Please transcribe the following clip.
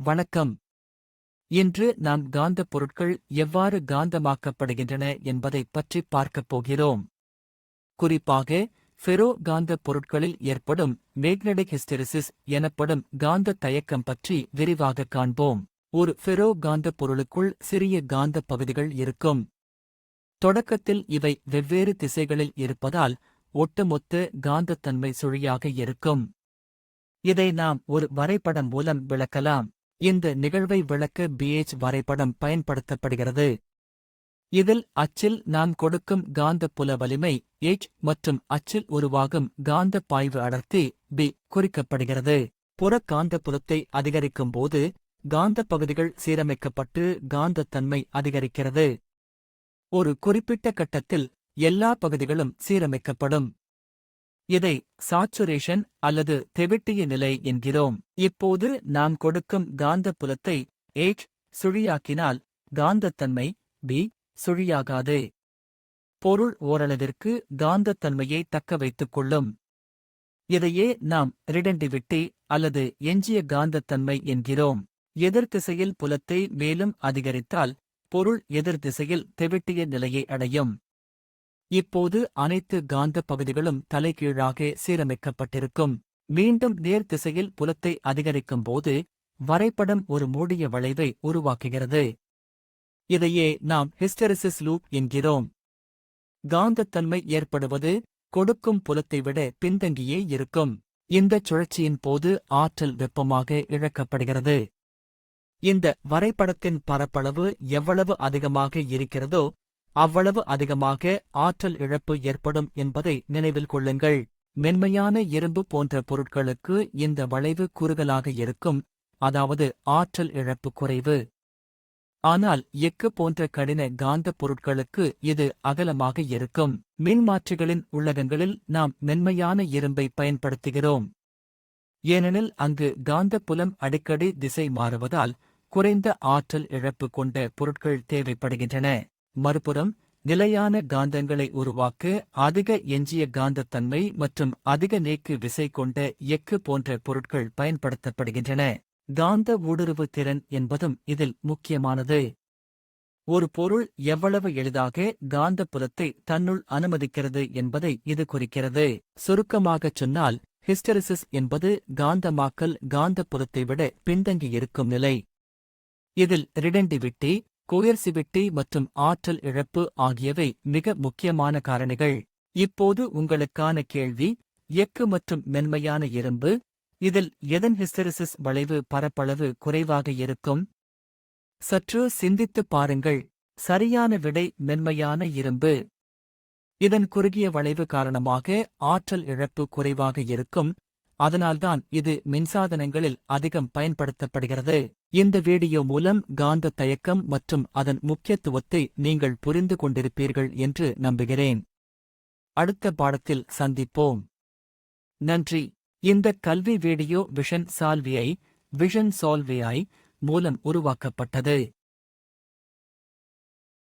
வணக்கம். இன்று நாம் காந்தப் பொருட்கள் எவ்வாறு காந்தமாக்கப்படுகின்றன என்பதைப் பற்றி பார்க்கப் போகிறோம். குறிப்பாக, ஃபெரோ காந்தப் பொருட்களில் ஏற்படும் மேக்னடிக் ஹிஸ்டெரிசிஸ் எனப்படும் காந்த தயக்கம் பற்றி விரிவாகக் காண்போம். ஒரு ஃபெரோ காந்தப் பொருளுக்குள் சிறிய காந்தப் பகுதிகள் இருக்கும். தொடக்கத்தில் இவை வெவ்வேறு திசைகளில் இருப்பதால் ஒட்டுமொத்த காந்தத்தன்மை சுழியாக இருக்கும். இதை நாம் ஒரு வரைபடம் மூலம் விளக்கலாம். இந்த நிகழ்வை விளக்க BH வரைபடம் பயன்படுத்தப்படுகிறது. இதில் அச்சில் நாம் கொடுக்கும் காந்தப் புல வலிமை H மற்றும் அச்சில் உருவாகும் காந்தப் பாய்வு அடர்த்தி B குறிக்கப்படுகிறது. புற காந்தப்புலத்தை அதிகரிக்கும் போது காந்தப் பகுதிகள் சீரமைக்கப்பட்டு காந்தத்தன்மை அதிகரிக்கிறது. ஒரு குறிப்பிட்ட கட்டத்தில் எல்லா பகுதிகளும் சீரமைக்கப்படும். இதை சாச்சுரேஷன் அல்லது தெவிட்டிய நிலை என்கிறோம். இப்போது நாம் கொடுக்கும் காந்தப் புலத்தை H சுழியாக்கினால் காந்தத்தன்மை B சுழியாகாது. பொருள் ஓரளவிற்கு காந்தத்தன்மையை தக்க வைத்துக் கொள்ளும். இதையே நாம் ரிடன்டிவிட்டி அல்லது எஞ்சிய காந்தத்தன்மை என்கிறோம். எதிர் திசையில் புலத்தை மேலும் அதிகரித்தால் பொருள் எதிர் திசையில் தெவிட்டிய நிலையை அடையும். இப்போது அனைத்து காந்தப் பகுதிகளும் தலைகீழாக சீரமைக்கப்பட்டிருக்கும். மீண்டும் நேர் திசையில் புலத்தை அதிகரிக்கும் போது வரைபடம் ஒரு மூடிய வளைவை உருவாக்குகிறது. இதையே நாம் ஹிஸ்டெரிசிஸ் லூப் என்கிறோம். காந்தத்தன்மை ஏற்படுவது கொடுக்கும் புலத்தை விட பின்தங்கியே இருக்கும். இந்தச் சுழற்சியின் போது ஆற்றல் வெப்பமாக இழக்கப்படுகிறது. இந்த வரைபடத்தின் பரப்பளவு எவ்வளவு அதிகமாக இருக்கிறதோ அவ்வளவு அதிகமாக ஆற்றல் இழப்பு ஏற்படும் என்பதை நினைவில் கொள்ளுங்கள். மென்மையான இரும்பு போன்ற பொருட்களுக்கு இந்த வளைவு குறுகலாக இருக்கும், அதாவது ஆற்றல் இழப்பு குறைவு. ஆனால் எஃகு போன்ற கடின காந்தப் பொருட்களுக்கு இது அகலமாக இருக்கும். மின்மாற்றிகளின் உள்ளகங்களில் நாம் மென்மையான இரும்பை பயன்படுத்துகிறோம். ஏனெனில் அங்கு காந்தப் புலம் அடிக்கடி திசை மாறுவதால் குறைந்த ஆற்றல் இழப்பு கொண்ட பொருட்கள் தேவைப்படுகின்றன. மறுபுறம், நிலையான காந்தங்களை உருவாக்க அதிக எஞ்சிய காந்தத்தன்மை மற்றும் அதிக நேக்கு விசை கொண்ட எஃகு போன்ற பொருட்கள் பயன்படுத்தப்படுகின்றன. காந்த ஊடுருவு திறன் என்பதும் இதில் முக்கியமானது. ஒரு பொருள் எவ்வளவு எளிதாக காந்தப் புலத்தை தன்னுள் அனுமதிக்கிறது என்பதை இது குறிக்கிறது. சுருக்கமாகச் சொன்னால், ஹிஸ்டெரிசிஸ் என்பது காந்தமாக்கல் காந்தப் புலத்தை விட பின்தங்கியிருக்கும் நிலை. இதில் ரிடன்டிவிட்டி, கோயர்சிவிட்டி மற்றும் ஆற்றல் இழப்பு ஆகியவை மிக முக்கியமான காரணிகள். இப்போது உங்களுக்கான கேள்வி: எஃகு மற்றும் மென்மையான இரும்பு, இதில் எதன் ஹிஸ்டெரிசிஸ் வளைவு பரப்பளவு குறைவாக இருக்கும்? சற்று சிந்தித்துப் பாருங்கள். சரியான விடை மென்மையான இரும்பு. இதன் குறுகிய வளைவு காரணமாக ஆற்றல் இழப்பு குறைவாக இருக்கும். அதனால்தான் இது மின்சாதனங்களில் அதிகம் பயன்படுத்தப்படுகிறது. இந்த வீடியோ மூலம் காந்த தயக்கம் மற்றும் அதன் முக்கியத்துவத்தை நீங்கள் புரிந்து கொண்டிருப்பீர்கள் என்று நம்புகிறேன். அடுத்த பாடத்தில் சந்திப்போம். நன்றி. இந்த கல்வி வீடியோ விஷன் சால்வியை மூலம் உருவாக்கப்பட்டது.